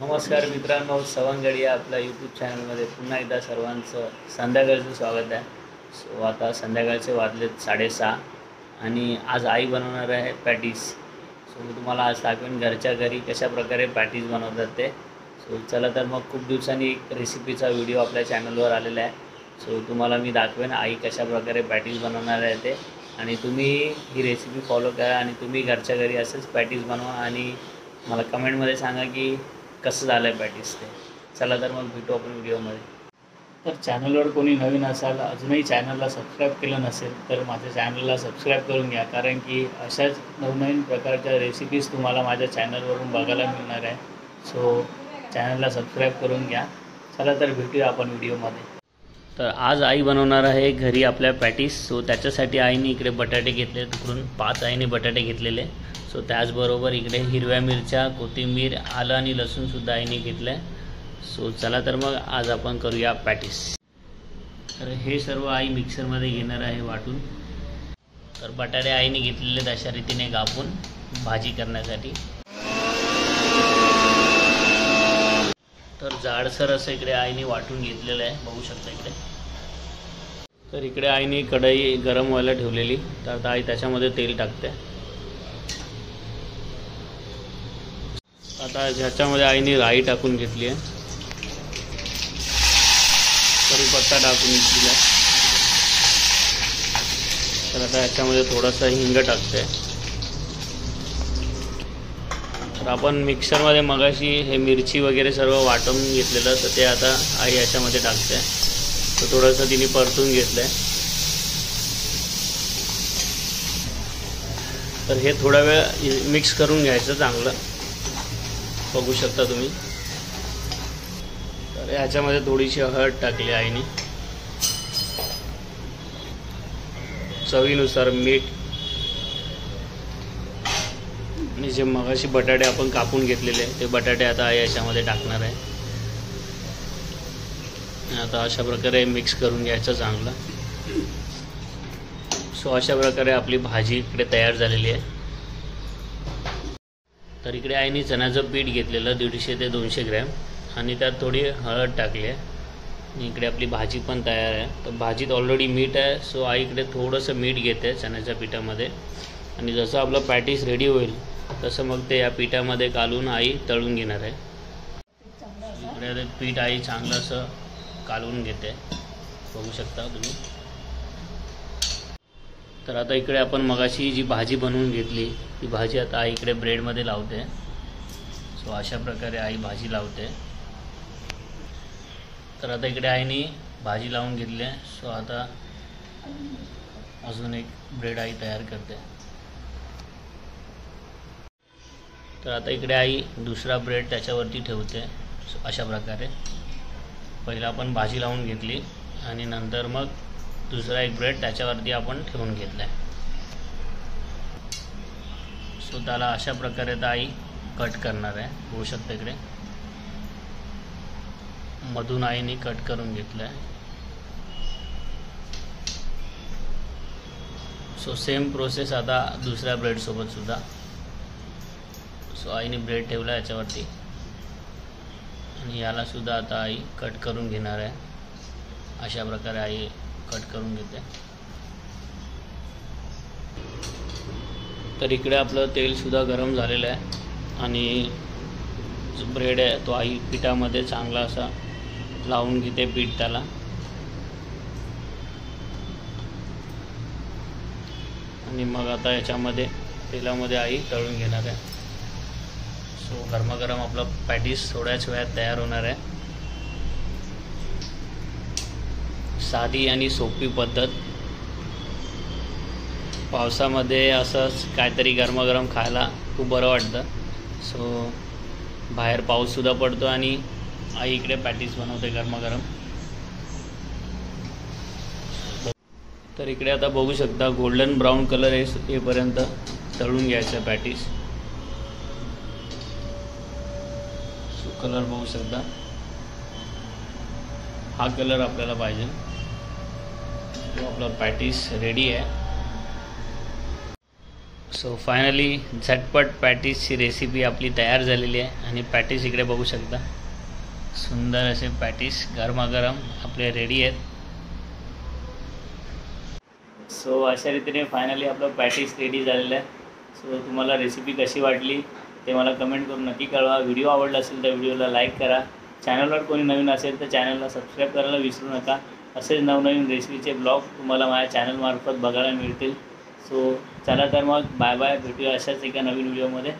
नमस्कार मित्रांनो, सवंगडी या आपल्या यूट्यूब चॅनलमध्ये पुन्हा एकदा सर्वांचं संध्याकाळचं स्वागत आहे. सो आता संध्याकाळचे वाजलेत 6:30 आणि आज आई बनवणार आहे पॅटीस. सो मी तुम्हाला आज दाखवेन घरच्या घरी कशा प्रकारे पॅटीस बनवतात ते. सो चला तर मग खूप दिवसांनी एक रेसिपीचा व्हिडिओ आपल्या चॅनलवर आलेला आहे. सो तुम्हाला मी दाखवेन आई कशा प्रकारे पॅटीस बनवणार आहे ते, आणि तुम्ही ही रेसिपी फॉलो करा आणि तुम्ही घरच्या घरी असंच पॅटीस बनवा आणि मला कमेंटमध्ये सांगा की कसं झालं आहे पॅटीस ते. चला तर मग भेटू आपण व्हिडिओमध्ये. तर चॅनलवर कोणी नवीन असाल, अजूनही चॅनलला सबस्क्राईब केलं नसेल तर माझ्या चॅनलला सबस्क्राईब करून घ्या, कारण की अशाच नवनवीन प्रकारच्या रेसिपीज तुम्हाला माझ्या चॅनलवरून बघायला मिळणार आहे. सो चॅनलला सबस्क्राईब करून घ्या. चला तर भेटूया आपण व्हिडिओमध्ये. तर आज आई बनवणार आहे घरी आपल्या पॅटीस. सो त्याच्यासाठी आईने इकडे बटाटे घेतले, तिकडून 5 आईने बटाटे घेतलेले. सो त्याचबरोबर इकडे हिरव्या मिरच्या, कोथिंबीर, आलं आणि लसूणसुद्धा आईने घेतलं आहे. सो चला तर मग आज आपण करूया पॅटीस. तर हे सर्व आई मिक्सरमध्ये घेणार आहे वाटून. तर बटाटे आईने घेतलेले अशा रीतीने कापून भाजी करण्यासाठी. तर जाडसर असं इकडे आईने वाटून घेतलेलं आहे, बघू शकता इकडे. तर इकडे आईने कढई गरम व्हायला ठेवलेली. तर आता आई त्याच्यामध्ये तेल टाकते. आता ह्याच्यामध्ये आईने राई टाकून घेतली आहे, कढीपत्ता टाकून घेतलेला आहे. तर आता ह्याच्यामध्ये थोडासा हिंग टाकते. तर आपण मिक्सरमध्ये मगाशी हे मिरची वगैरे सर्व वाटून घेतलेलं, तर ते आता आई याच्यामध्ये टाकते. तर थोडंसं तिने परतून घेतलं आहे. तर हे थोडा वेळ मिक्स करून घ्यायचं चांगलं, बघू शकता तुम्ही. तर ह्याच्यामध्ये थोडीशी हळद टाकली आईने, चवीनुसार मीठ, आणि जे मगाशी बटाटे आपण कापून घेतलेले ते बटाटे आता आई याच्यामध्ये टाकणार आहे. आता अशा प्रकारे मिक्स करून घ्यायचं चांगलं. सो अशा प्रकारे आपली भाजी इकडे तयार झालेली आहे. तर इकडे आईने चण्याचं पीठ घेतलेलं 150 ते 200 ग्रॅम, आणि त्यात थोडी हळद टाकली आहे. आणि इकडे आपली भाजी पण तयार आहे. तर भाजीत ऑलरेडी मीठ आहे, सो आई इकडे थोडंसं मीठ घेते चण्याच्या पिठामध्ये, आणि जसं आपलं पॅटीस रेडी होईल तसं मग ते या पिठामध्ये कालून आई तळून घेणार आहे. इकडे ते पीठ आई चांगलं असं कालवून घेते, बघू शकता तुम्ही. तर आता इकडे आपण मगाशी जी भाजी बनवून घेतली ती भाजी आता आई इकडे ब्रेडमध्ये लावते. सो अशा प्रकारे आई भाजी लावते. तर आता इकडे आईने भाजी लावून घेतली आहे. सो आता अजून एक ब्रेड आई तयार करते. तर आता इकडे आई दुसरा ब्रेड त्याच्यावरती ठेवते. सो अशा प्रकारे पहिला आपण भाजी लावून घेतली आणि नंतर मग दुसरा एक ब्रेड त्याच्यावरती आपण ठेवून घेतला आहे. सो त्याला अशा प्रकारे तर आई कट करणार आहे, होऊ शकतं. इकडे मधून आईने कट करून घेतलं आहे. सो सेम प्रोसेस आता दुसऱ्या ब्रेडसोबत सुद्धा. सो आईने ब्रेड ठेवला याच्यावरती, आणि याला सुद्धा आता आई कट करून घेणार आहे. अशा प्रकारे आई कट करून घेते. तर इकडे आपलं तेलसुद्धा गरम झालेलं आहे, आणि जो ब्रेड आहे तो आई पिठामध्ये चांगला असा लावून घेते पीठ त्याला. आणि मग आता याच्यामध्ये तेलामध्ये आई तळून घेणार आहे. सो गरमागरम आपलं पॅटीस थोड्याच वेळात तयार होणार आहे. साधी आणि सोपी पद्धत. पावसामध्ये असंच काहीतरी गरमागरम खायला खूप बरं वाटतं. सो बाहेर पाऊससुद्धा पडतो आणि आई इकडे पॅटीस बनवते गरमागरम. तर इकडे आता बघू शकता गोल्डन ब्राऊन कलर येईपर्यंत तळून घ्यायचं पॅटीस. सो कलर बघू शकता, हा कलर आपल्याला पाहिजे. तो आपला पॅटीस रेडी आहे. सो फायनली झटपट पॅटीसची रेसिपी आपली तयार झालेली आहे आणि पॅटीस इकडे बघू शकता. सुंदर असे पॅटीस गरमागरम आपले रेडी आहेत. सो अशा रीतीने फायनली आपलं पॅटीस रेडी झालेलं आहे. सो तुम्हाला रेसिपी कशी वाटली ते मला कमेंट करून नक्की कळवा. व्हिडिओ आवडला असेल तर व्हिडिओला लाईक करा. चॅनलवर कोणी नवीन असेल तर चॅनलला सबस्क्राईब करायला विसरू नका. असेच नवनवीन रेसिपीचे ब्लॉग तुम्हाला माझ्या चॅनलमार्फत बघायला मिळतील. सो चला तर मग बाय बाय, भेटूया अशाच एका नवीन व्हिडिओमध्ये.